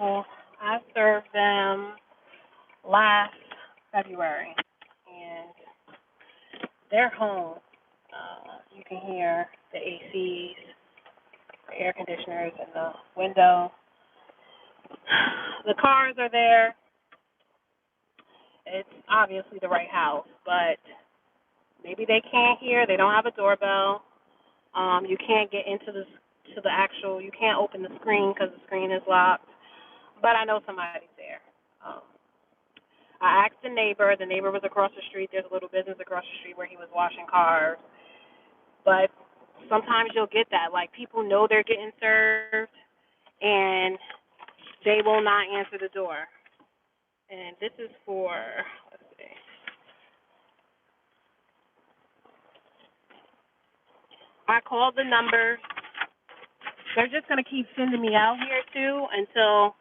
people. I served them last February, and they're home. You can hear the ACs, the air conditioners in the window. The cars are there. It's obviously the right house, but maybe they can't hear. They don't have a doorbell. You can't get into the actual. You can't open the screen because the screen is locked. But I know somebody's there. Um, I asked the neighbor. The neighbor was across the street. There's a little business across the street where he was washing cars. But sometimes you'll get that. Like, people know they're getting served, and they will not answer the door. And this is for, let's see. I called the number. They're just going to keep sending me out here, too, until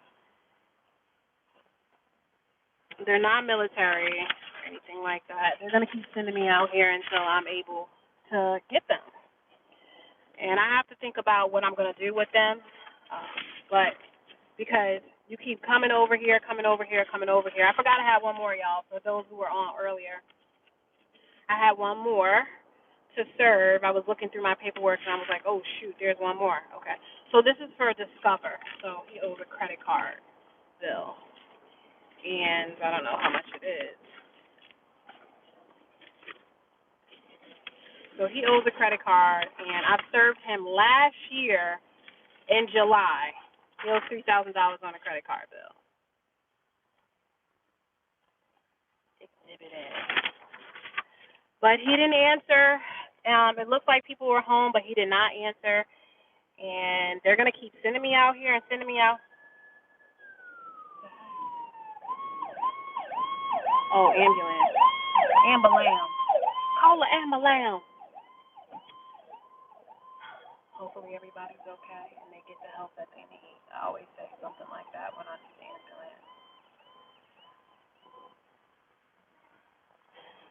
they're not military or anything like that. They're going to keep sending me out here until I'm able to get them. And I have to think about what I'm going to do with them. But because you keep coming over here, coming over here, coming over here. I forgot I had one more, y'all, for those who were on earlier. I had one more to serve. I was looking through my paperwork, and I was like, oh, shoot, there's one more. Okay. So this is for Discover. So he owes a credit card bill. And I don't know how much it is. So he owes a credit card, and I served him last year in July. He owes $3,000 on a credit card bill. Exhibit A. But he didn't answer. It looked like people were home, but he did not answer. And they're going to keep sending me out here and sending me out. Oh, ambulance. Ambulance. Call the ambulance. Hopefully everybody's okay and they get the help that they need. I always say something like that when I see the ambulance.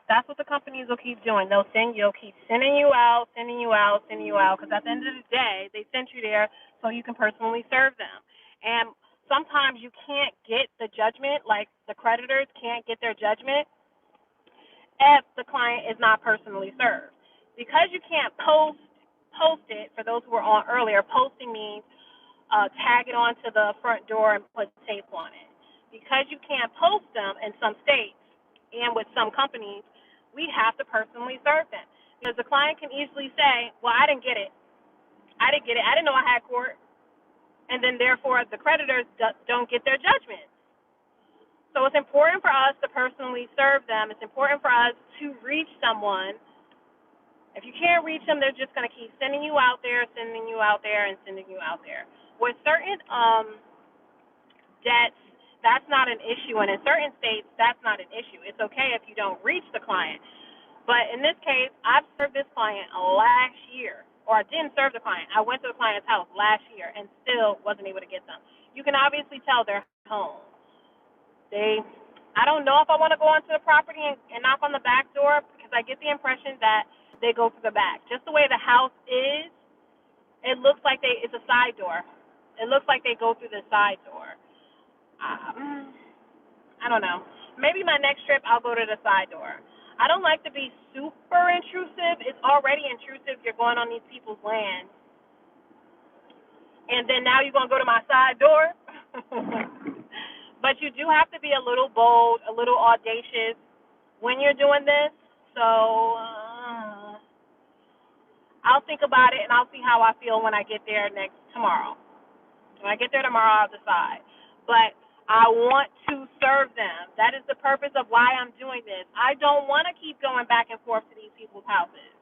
That's what the companies will keep doing. They'll keep sending you out, sending you out, sending you out, because at the end of the day, they sent you there so you can personally serve them. And sometimes you can't get the judgment, like the creditors can't get their judgment if the client is not personally served. Because you can't post it, for those who were on earlier, posting means tag it onto the front door and put tape on it. Because you can't post them in some states and with some companies, we have to personally serve them. Because the client can easily say, well, I didn't get it. I didn't know I had court. And then, therefore, the creditors don't get their judgment. So it's important for us to personally serve them. It's important for us to reach someone. If you can't reach them, they're just going to keep sending you out there, sending you out there, and sending you out there. With certain debts, that's not an issue. And in certain states, that's not an issue. It's okay if you don't reach the client. But in this case, I've served this client last year. Or I didn't serve the client. I went to the client's house last year and still wasn't able to get them. You can obviously tell they're home. I don't know if I want to go onto the property and knock on the back door, because I get the impression that they go through the back. Just the way the house is, it looks like it's a side door. It looks like they go through the side door. I don't know. Maybe my next trip I'll go to the side door. I don't like to be super intrusive. It's already intrusive. You're going on these people's land. And then now you're going to go to my side door. But you do have to be a little bold, a little audacious when you're doing this. So I'll think about it, and I'll see how I feel when I get there tomorrow. When I get there tomorrow, I'll decide. But I want to serve them. That is the purpose of why I'm doing this. I don't want to keep going back and forth to these people's houses.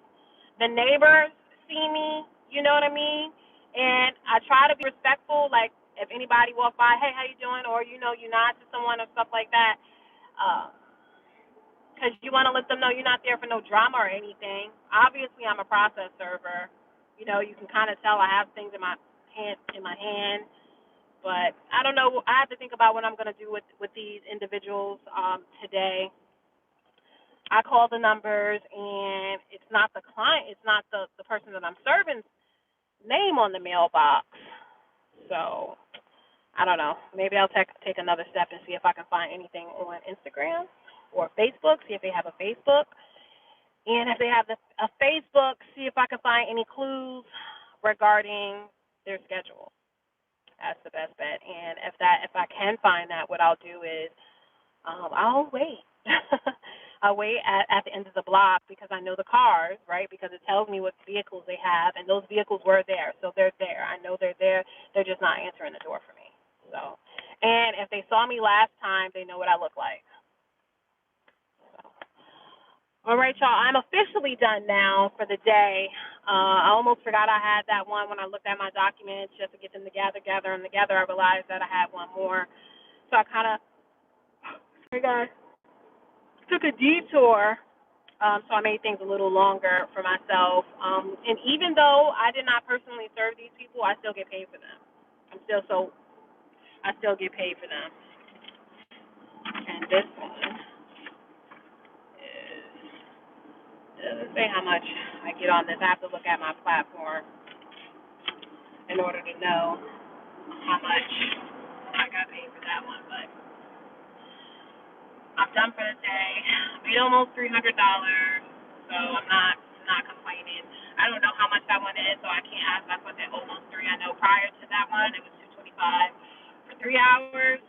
The neighbors see me, you know what I mean? And I try to be respectful, like if anybody walks by, hey, how you doing? Or, you nod to someone or stuff like that. Because you want to let them know you're not there for no drama or anything. Obviously, I'm a process server. You can kind of tell I have things in my hand. But I don't know. I have to think about what I'm going to do with these individuals today. I call the numbers, and it's not the client. It's not the person that I'm serving's name on the mailbox. So I don't know. Maybe I'll take another step and see if I can find anything on Instagram or Facebook. See if they have a Facebook, and if they have a Facebook, see if I can find any clues regarding their schedule. That's the best bet. And if I can find that, what I'll do is I'll wait. I'll wait at the end of the block because I know the cars, right? Because it tells me what vehicles they have, and those vehicles were there, so they're there. I know they're there. They're just not answering the door for me. So, and if they saw me last time, they know what I look like. So, all right, y'all. I'm officially done now for the day. I almost forgot I had that one when I looked at my documents just to get them together, gather them together. I realized that I had one more, so I kind of, hey guys, took a detour. So I made things a little longer for myself. And even though I did not personally serve these people, I still get paid for them. I still get paid for them. And this one is, let's say how much I get on this. I have to look at my platform in order to know how much I got paid for that one. But I'm done for the day. I made almost $300, so I'm not complaining. I don't know how much that one is, so I can't ask. I put that almost three. I know prior to that one it was $225 for 3 hours.